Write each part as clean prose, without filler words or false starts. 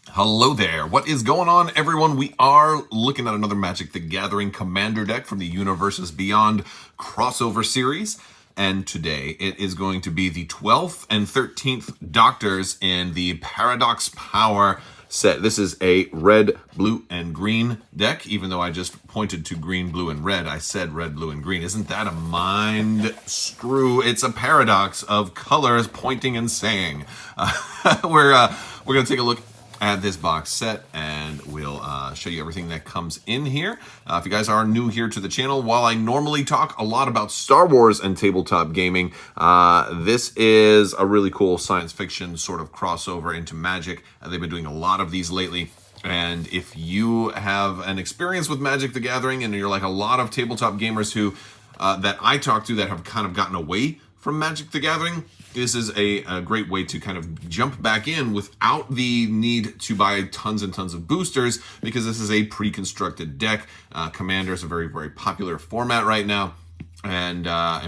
Hello there. What is going on, everyone? We are looking at another Magic the Gathering Commander deck from the Universes Beyond crossover series. And today it is going to be the 12th and 13th Doctors in the Paradox Power set. This is a red, blue, and green deck. Even though I just pointed to green, blue, and red, I said red, blue, and green. Isn't that a mind screw? It's a paradox of colors pointing and saying. We're going to take a look at this box set, and we'll show you everything that comes in here. If you guys are new here to the channel, while I normally talk a lot about Star Wars and tabletop gaming, this is a really cool science fiction sort of crossover into Magic. They've been doing a lot of these lately. And if you have an experience with Magic the Gathering and you're like a lot of tabletop gamers who that I talk to that have kind of gotten away from Magic the Gathering, this is a great way to kind of jump back in without the need to buy tons and tons of boosters, because this is a pre-constructed deck. Commander is a very, very popular format right now. And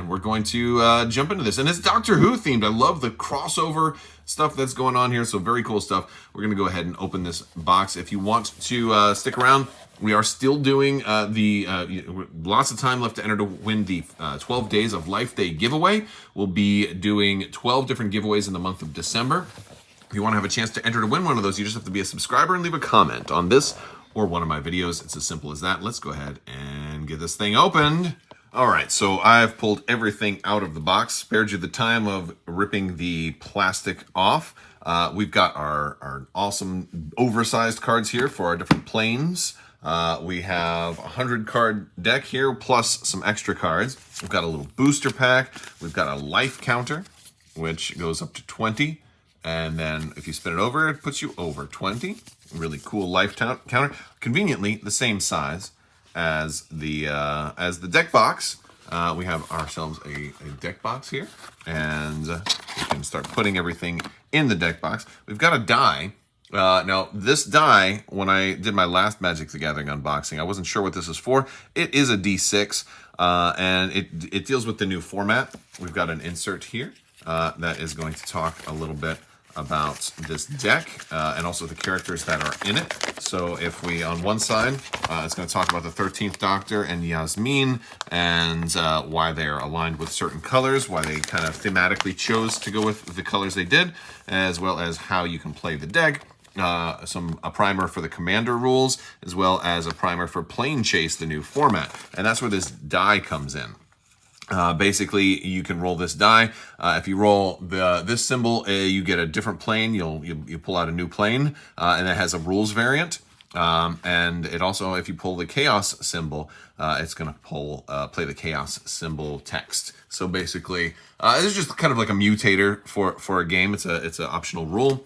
we're going to jump into this. And it's Doctor Who themed. I love the crossover stuff that's going on here. So very cool stuff. We're going to go ahead and open this box. If you want to stick around, we are still doing lots of time left to enter to win the 12 Days of Life Day giveaway. We'll be doing 12 different giveaways in the month of December. If you want to have a chance to enter to win one of those, you just have to be a subscriber and leave a comment on this or one of my videos. It's as simple as that. Let's go ahead and get this thing opened. All right, so I've pulled everything out of the box, spared you the time of ripping the plastic off. We've got our awesome oversized cards here for our different planes. We have a 100 card deck here, plus some extra cards. We've got a little booster pack. We've got a life counter, which goes up to 20. And then if you spin it over, it puts you over 20. Really cool life counter. Conveniently, the same size as the deck box. We have ourselves a deck box here, and we can start putting everything in the deck box. We've got a die. Now, this die, when I did my last Magic the Gathering unboxing, I wasn't sure what this is for. It is a D6, and it deals with the new format. We've got an insert here that is going to talk a little bit about this deck and also the characters that are in it. So if we, on one side, it's going to talk about the 13th Doctor and Yasmin, and why they are aligned with certain colors, why they kind of thematically chose to go with the colors they did, as well as how you can play the deck. A primer for the Commander rules, as well as a primer for Plane Chase, the new format. And that's where this die comes in. Basically, you can roll this die. If you roll this symbol, you get a different plane. You pull out a new plane, and it has a rules variant. And it also, if you pull the chaos symbol, it's going to play the chaos symbol text. So basically, it's just kind of like a mutator for a game. It's an optional rule.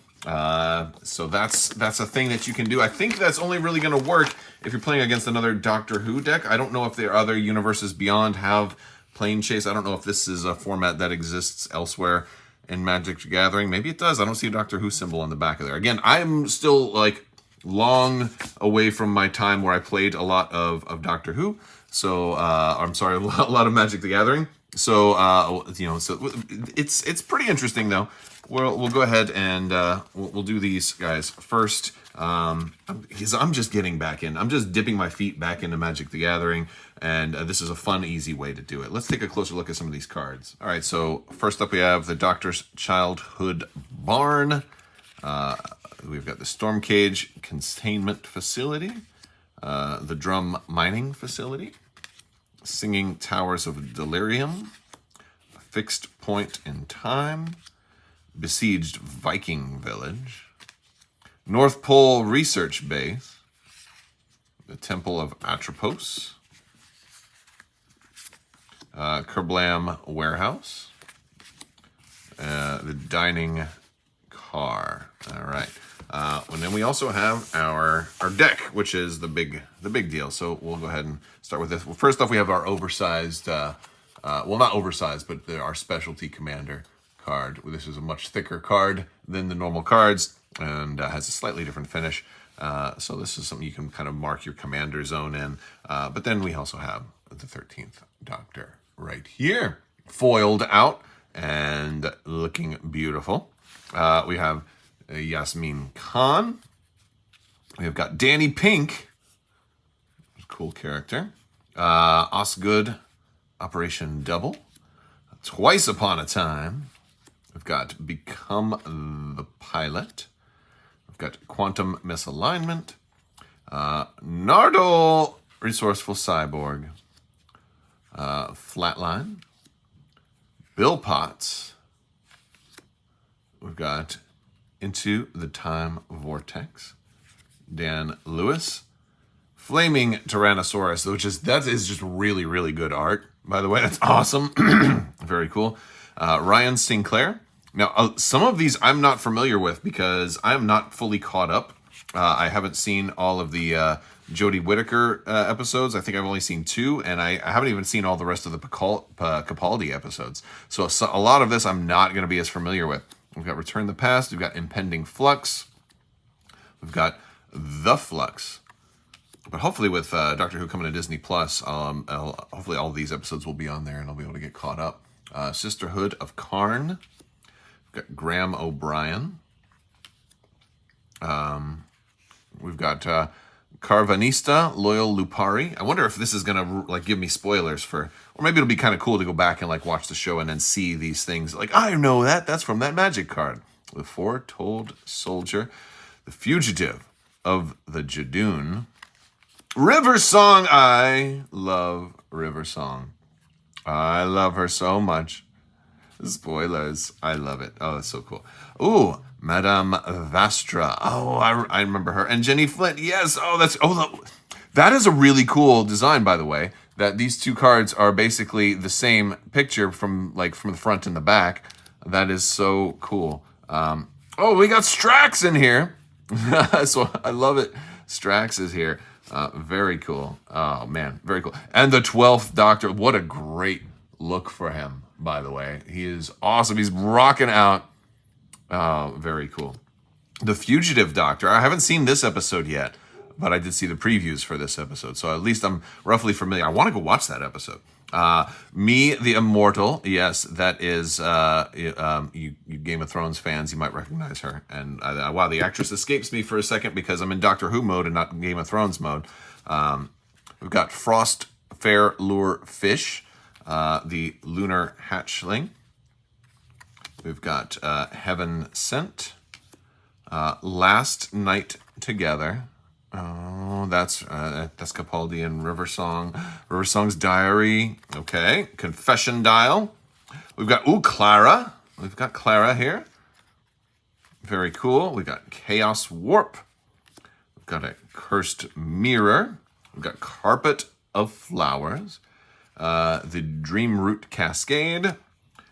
So that's a thing that you can do. I think that's only really going to work if you're playing against another Doctor Who deck. I don't know if the other Universes Beyond have Plane Chase. I don't know if this is a format that exists elsewhere in Magic the Gathering. Maybe it does. I don't see a Doctor Who symbol on the back of there. Again, I'm still like long away from my time where I played a lot of Doctor Who. So I'm sorry, a lot of Magic the Gathering. So so it's pretty interesting though. We'll go ahead and we'll do these guys first. Because I'm just getting back in. I'm just dipping my feet back into Magic the Gathering, and this is a fun, easy way to do it. Let's take a closer look at some of these cards. All right, so first up we have the Doctor's Childhood Barn. We've got the Storm Cage Containment Facility, the Drum Mining Facility, Singing Towers of Delirium, Fixed Point in Time, Besieged Viking Village, North Pole Research Base, the Temple of Atropos, Kerblam Warehouse, the Dining Car. All right. And then we also have our deck, which is the big deal. So we'll go ahead and start with this. Well, first off, we have our oversized, well, not oversized, but our specialty commander card. This is a much thicker card than the normal cards, and has a slightly different finish. So this is something you can kind of mark your commander zone in. But then we also have the 13th Doctor right here, foiled out and looking beautiful. We have Yasmin Khan, We've got Danny Pink, cool character. Osgood, Operation Double. Twice Upon a Time. We've got Become the Pilot. We've got Quantum Misalignment. Nardole, Resourceful Cyborg. Flatline. Bill Potts. We've got Into the Time Vortex. Dan Lewis. Flaming Tyrannosaurus, that is just really, really good art. By the way, that's awesome. Very cool. Ryan Sinclair. Now, some of these I'm not familiar with because I am not fully caught up. I haven't seen all of the Jodie Whittaker episodes. I think I've only seen 2, and I haven't even seen all the rest of the Capaldi episodes. So a lot of this I'm not going to be as familiar with. We've got Return the Past. We've got Impending Flux. We've got The Flux. But hopefully with Doctor Who coming to Disney Plus, hopefully all of these episodes will be on there and I'll be able to get caught up. Sisterhood of Karn. We've got Graham O'Brien. We've got Carvanista, Loyal Lupari. I wonder if this is going to give me spoilers for, or maybe it'll be kind of cool to go back and watch the show and then see these things. I know that's from that magic card. The Foretold Soldier. The Fugitive of the Jadoon. River Song. I love River Song. I love her so much. Spoilers. I love it. Oh, that's so cool. Ooh, Madame Vastra. Oh, I remember her. And Jenny Flint. Yes. Oh, that is a really cool design, by the way. That these two cards are basically the same picture from the front and the back. That is so cool. Oh, we got Strax in here. So I love it. Strax is here. Very cool. Oh, man. Very cool. And the 12th Doctor. What a great look for him, by the way. He is awesome. He's rocking out. Very cool. The Fugitive Doctor. I haven't seen this episode yet, but I did see the previews for this episode. So at least I'm roughly familiar. I want to go watch that episode. Me, the Immortal. Yes, that is, you Game of Thrones fans, you might recognize her. And wow, the actress escapes me for a second because I'm in Doctor Who mode and not Game of Thrones mode. We've got Frost Fair Lure Fish, the Lunar Hatchling. We've got Heaven Sent, Last Night Together. Oh, that's Capaldi and River Song. River Song's Diary. Okay. Confession Dial. We've got, Clara. We've got Clara here. Very cool. We've got Chaos Warp. We've got a Cursed Mirror. We've got Carpet of Flowers. The Dream Root Cascade.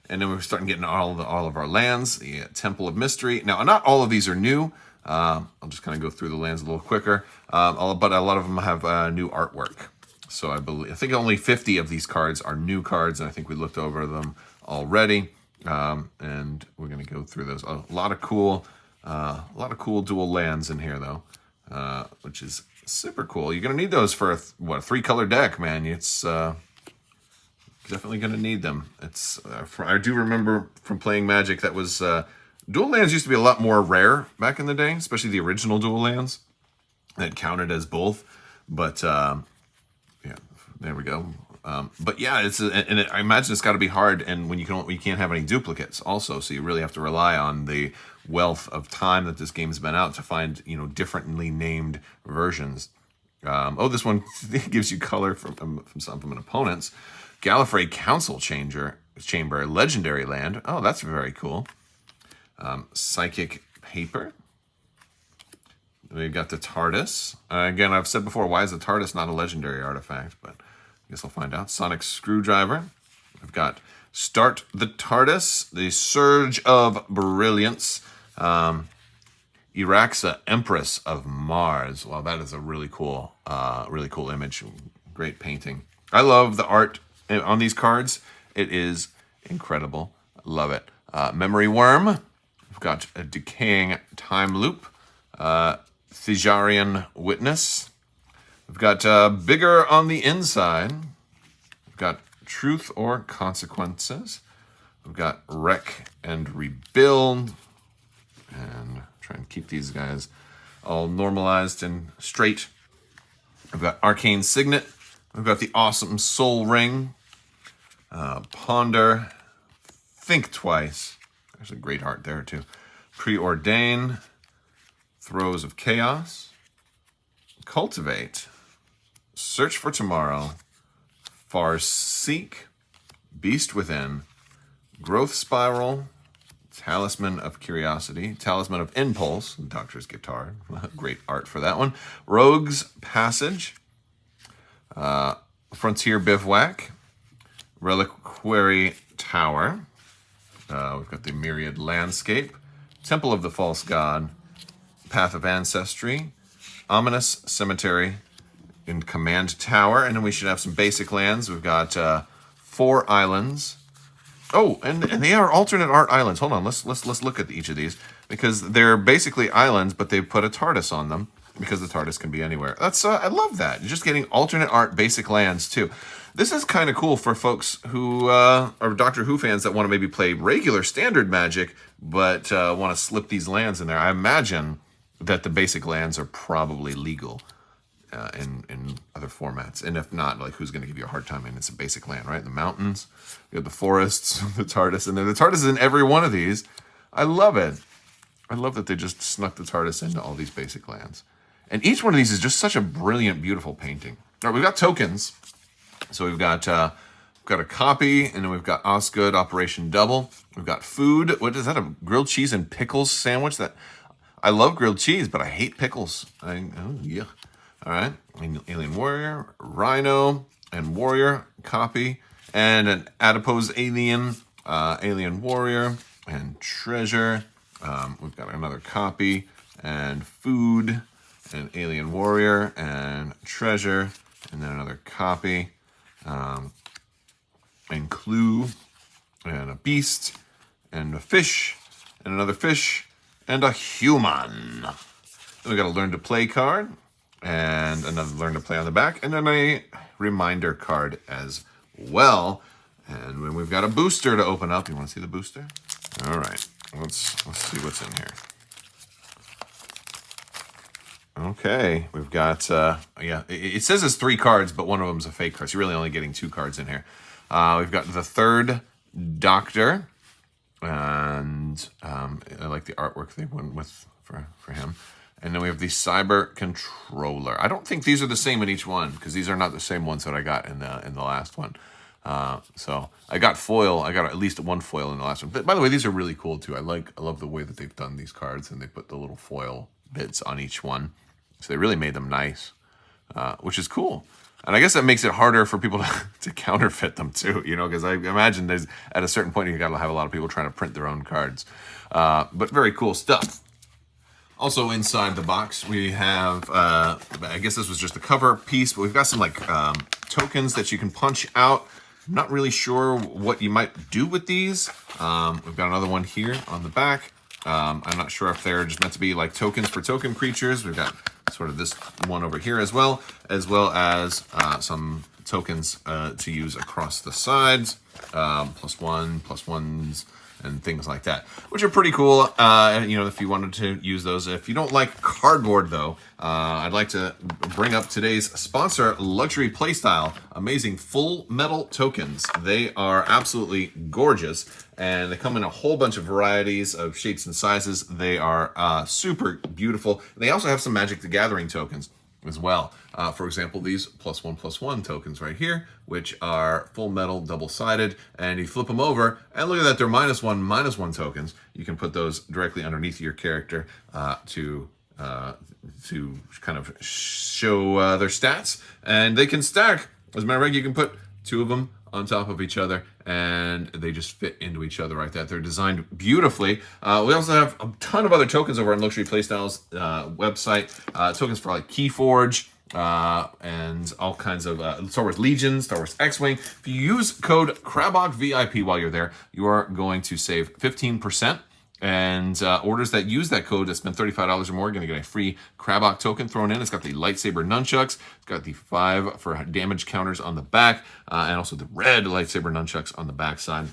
And then we're starting getting all of our lands. The Temple of Mystery. Now, not all of these are new. I'll just kind of go through the lands a little quicker, but a lot of them have new artwork. So I think only 50 of these cards are new cards, and I think we looked over them already. And we're going to go through those. A lot of cool dual lands in here, though, which is super cool. You're going to need those for a 3-color deck, man. It's definitely going to need them. It's I do remember from playing Magic that was. Dual lands used to be a lot more rare back in the day, especially the original dual lands that counted as both. But yeah, there we go. But yeah, I imagine it's got to be hard, and when you can't have any duplicates also, so you really have to rely on the wealth of time that this game's been out to find differently named versions. This one gives you color from an opponent's. Gallifrey Council Chamber, legendary land. Oh, that's very cool. Psychic Paper. We've got the TARDIS. Again, I've said before, why is the TARDIS not a legendary artifact? But I guess I'll find out. Sonic Screwdriver. We've got Start the TARDIS. The Surge of Brilliance. Iraxa, Empress of Mars. Well, that is a really cool image. Great painting. I love the art on these cards. It is incredible. Love it. Memory Worm. We've got a Decaying Time Loop, Thijarian Witness. We've got Bigger on the Inside. We've got Truth or Consequences. We've got Wreck and Rebuild. And try and keep these guys all normalized and straight. We've got Arcane Signet. We've got the awesome Soul Ring. Ponder. Think Twice. There's a great art there too. Preordain. Throes of Chaos. Cultivate. Search for Tomorrow. Far Seek. Beast Within. Growth Spiral. Talisman of Curiosity. Talisman of Impulse. Doctor's Guitar. Great art for that one. Rogue's Passage. Frontier Bivouac. Reliquary Tower. We've got the Myriad Landscape. Temple of the False God. Path of Ancestry. Ominous Cemetery. In Command Tower. And then we should have some basic lands. We've got 4 islands. Oh, and they are alternate art islands. Hold on, let's look at each of these, because they're basically islands, but they put a TARDIS on them because the TARDIS can be anywhere. That's I love that. You're just getting alternate art basic lands too. This is kind of cool for folks who are Doctor Who fans that want to maybe play regular standard Magic, but want to slip these lands in there. I imagine that the basic lands are probably legal in other formats, and if not, like, who's going to give you a hard time? And it's a basic land, right? The mountains, you have the forests, the TARDIS, and the TARDIS is in every one of these. I love it. I love that they just snuck the TARDIS into all these basic lands, and each one of these is just such a brilliant, beautiful painting. All right, we've got tokens, so we've got a copy, and then we've got Osgood Operation Double. We've got food. What is that? A grilled cheese and pickles sandwich? That I love grilled cheese, but I hate pickles. Yeah. All right, Alien Warrior, Rhino, and Warrior copy, and an Adipose Alien, Alien Warrior, and Treasure. We've got another copy, and Food, and Alien Warrior, and Treasure, and then another copy, and Clue, and a Beast, and a Fish, and another Fish, and a Human. Then we got a Learn to Play card, and another Learn to Play on the back, and then a reminder card as well. And when we've got a booster to open up, you want to see the booster? All right, let's see what's in here. Okay, we've got yeah, it says it's 3 cards, but one of them's a fake card. So you're really only getting 2 cards in here. We've got the Third Doctor, and I like the artwork they went with for him. And then we have the Cyber Controller. I don't think these are the same in each one, because these are not the same ones that I got in the last one. So I got foil. I got at least 1 foil in the last one. But by the way, these are really cool too. I love the way that they've done these cards, and they put the little foil bits on each one. So they really made them nice, which is cool. And I guess that makes it harder for people to counterfeit them too, you know, because I imagine there's at a certain point you got to have a lot of people trying to print their own cards. But very cool stuff. Also inside the box, we have, I guess this was just the cover piece, but we've got some like tokens that you can punch out. I'm not really sure what you might do with these. We've got another one here on the back. I'm not sure if they're just meant to be like tokens for token creatures. We've got sort of this one over here as well as some tokens to use across the sides, +1, +1s, and things like that, which are pretty cool. You know, if you wanted to use those. If you don't like cardboard, though, I'd like to bring up today's sponsor, Luxury Playstyle. Amazing full metal tokens. They are absolutely gorgeous, and they come in a whole bunch of varieties of shapes and sizes. They are super beautiful. They also have some Magic the Gathering tokens as well. For example, these +1/+1 tokens right here, which are full metal, double-sided, and you flip them over, and look at that, they're -1/-1 tokens. You can put those directly underneath your character to kind of show their stats, and they can stack. As a matter of fact, you can put 2 of them on top of each other, and they just fit into each other like that. They're designed beautifully. We also have a ton of other tokens over on Luxury Playstyle's website. Tokens for like Keyforge, and all kinds of Star Wars Legion, Star Wars X-Wing. If you use code Crabbok VIP while you're there, you are going to save 15%. And orders that use that code that spend $35 or more are going to get a free Crabbok token thrown in. It's got the lightsaber nunchucks. It's got the 5 for damage counters on the back, and also the red lightsaber nunchucks on the back side.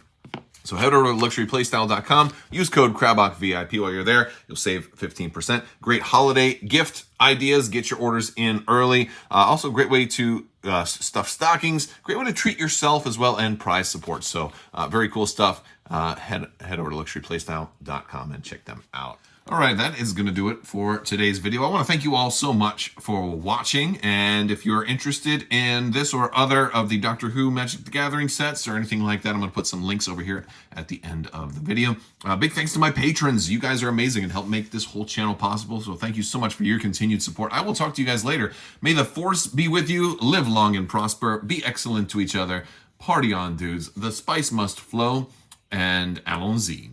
So head over to luxuryplaystyle.com, use code Crabbok VIP while you're there. You'll save 15%. Great holiday gift ideas. Get your orders in early. Also, great way to stuff stockings. Great way to treat yourself as well, and prize support. So very cool stuff. Head over to luxuryplaystyle.com and check them out. All right, that is going to do it for today's video. I want to thank you all so much for watching, and if you're interested in this or other of the Doctor Who Magic the Gathering sets or anything like that, I'm going to put some links over here at the end of the video. Big thanks to my patrons. You guys are amazing and help make this whole channel possible, so thank you so much for your continued support. I will talk to you guys later. May the Force be with you. Live long and prosper. Be excellent to each other. Party on, dudes. The spice must flow, and allons-y.